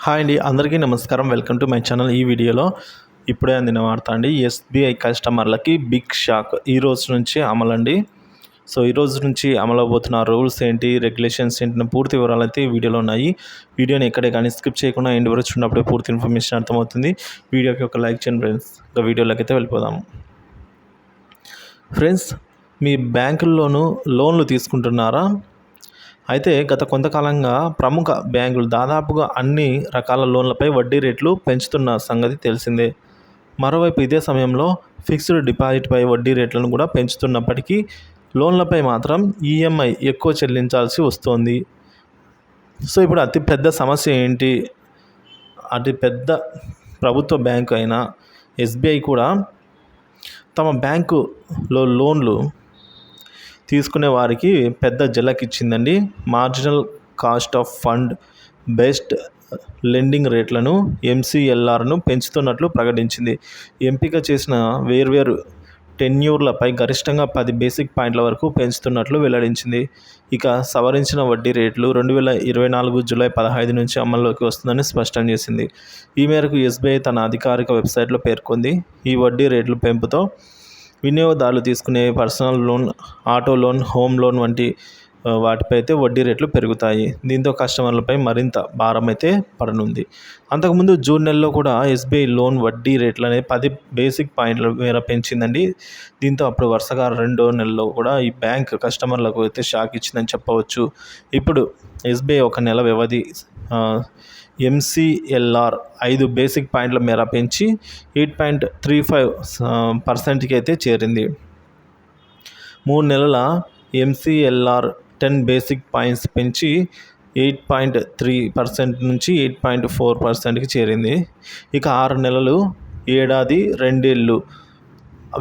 Hi అండి, అందరికీ నమస్కారం. Welcome to my channel. ఈ వీడియోలో ఇప్పుడే అందిన వార్త అండి. ఎస్బీఐ కస్టమర్లకి బిగ్ షాక్ ఈ రోజు నుంచి అమలండి. సో ఈ రోజు నుంచి అమలవబోతున్న రూల్స్ ఏంటి, రెగ్యులేషన్స్ ఏంటి, పూర్తి వివరాలు అయితే ఈ వీడియోలో ఉన్నాయి. వీడియోని ఎక్కడే కానీ స్కిప్ చేయకుండా ఎండ్ వరకు చూసినప్పుడే పూర్తి ఇన్ఫర్మేషన్ అర్థమవుతుంది. వీడియోకి ఒక లైక్ చేయండి ఫ్రెండ్స్. ఇంకా వీడియోలోకి అయితే వెళ్ళిపోదాము. ఫ్రెండ్స్, మీ బ్యాంకుల్లోనూ లోన్లు తీసుకుంటున్నారా? అయితే గత కొంతకాలంగా ప్రముఖ బ్యాంకులు దాదాపుగా అన్ని రకాల లోన్లపై వడ్డీ రేట్లు పెంచుతున్న సంగతి తెలిసిందే. మరోవైపు ఇదే సమయంలో ఫిక్స్డ్ డిపాజిట్పై వడ్డీ రేట్లను కూడా పెంచుతున్నప్పటికీ లోన్లపై మాత్రం ఈఎంఐ ఎక్కువ చెల్లించాల్సి వస్తోంది. సో ఇప్పుడు అతిపెద్ద సమస్య ఏంటి? అతిపెద్ద ప్రభుత్వ బ్యాంకు అయిన ఎస్బీఐ కూడా తమ బ్యాంకులో లోన్లు తీసుకునే వారికి పెద్ద జలకిచ్చిందండి. Marginal cost of fund based lending రేట్లను ఎంసీఎల్ఆర్ను పెంచుతున్నట్లు ప్రకటించింది. ఎంపిక చేసిన వేర్వేరు టెన్యూర్లపై గరిష్టంగా 10 బేసిక్ పాయింట్ల వరకు పెంచుతున్నట్లు వెల్లడించింది. ఇక సవరించిన వడ్డీ రేట్లు 2024 జూలై 15 నుంచి అమల్లోకి వస్తుందని స్పష్టం చేసింది. ఈ మేరకు ఎస్బీఐ తన అధికారిక వెబ్సైట్లో పేర్కొంది. ఈ వడ్డీ రేట్ల పెంపుతో వినియోగదారులు తీసుకునే personal loan, auto loan, home loan వంటి వాటిపై అయితే వడ్డీ రేట్లు పెరుగుతాయి. దీంతో కస్టమర్లపై మరింత భారం అయితే పడనుంది. అంతకుముందు జూన్ నెలలో కూడా ఎస్బీఐ లోన్ వడ్డీ రేట్లనే 10 బేసిక్ పాయింట్ల మేర పెంచిందండి. దీంతో అప్పుడు వరుసగా 2వ నెలలో కూడా ఈ బ్యాంక్ కస్టమర్లకు అయితే షాక్ ఇచ్చిందని చెప్పవచ్చు. ఇప్పుడు ఎస్బీఐ ఒక నెల వ్యవధి ఎంసీఎల్ఆర్ 5 బేసిక్ పాయింట్ల మేర పెంచి 8.35%కి అయితే చేరింది. 3 నెలల ఎంసీఎల్ఆర్ 10 బేసిక్ పాయింట్స్ పెంచి 8.3% నుంచి 8.4%కి చేరింది. ఇక 6 నెలలు, ఏడాది, 2 ఏళ్ళు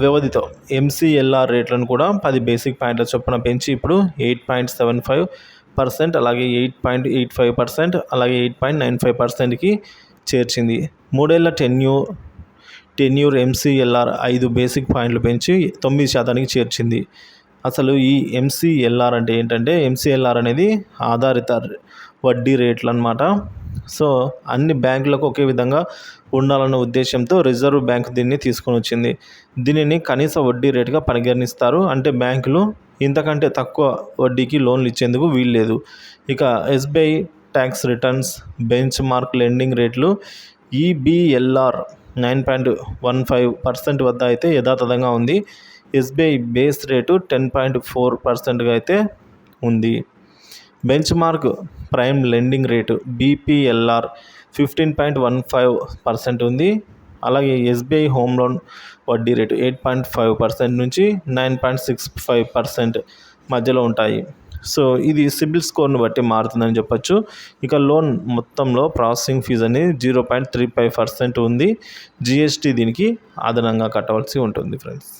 వ్యవధితో ఎంసీఎల్ఆర్ రేట్లను కూడా 10 బేసిక్ పాయింట్ల చొప్పున పెంచి ఇప్పుడు 8.75%, అలాగే 8.85%, అలాగే 8.95%కి చేర్చింది. 3 ఏళ్ల టెన్యూర్ ఎంసీఎల్ఆర్ 5 బేసిక్ పాయింట్లు పెంచి 9% చేర్చింది. అసలు ఈ ఎంసీఎల్ఆర్ అంటే ఏంటంటే, ఎంసీఎల్ఆర్ అనేది ఆధారిత వడ్డీ రేట్లు అన్నమాట. సో అన్ని బ్యాంకులకు ఒకే విధంగా ఉండాలన్న ఉద్దేశంతో రిజర్వ్ బ్యాంక్ దీన్ని తీసుకొని వచ్చింది. దీనిని కనీస వడ్డీ రేటుగా పరిగణిస్తారు. అంటే బ్యాంకులు ఇంతకంటే తక్కువ వడ్డీకి లోన్లు ఇచ్చేందుకు వీల్లేదు. ఇక SBI tax returns bench mark lending రేట్లు ఈబీఎల్ఆర్ 9.15% వద్ద అయితే యథాతథంగా ఉంది. ఎస్బీఐ బేస్ రేటు 10.4%గా అయితే ఉంది. Benchmark prime lending rate BPLR 15.15% ఉంది. అలాగే ఎస్బీఐ హోమ్ లోన్ వడ్డీ రేటు 8.5% నుంచి 9.65% మధ్యలో ఉంటాయి. సో ఇది సిబిల్ స్కోర్ను బట్టి మారుతుందని చెప్పొచ్చు. ఇక లోన్ మొత్తంలో ప్రాసెసింగ్ ఫీజు అనేది 0.35% ఉంది. జిఎస్టీ దీనికి అదనంగా కట్టవలసి ఉంటుంది ఫ్రెండ్స్.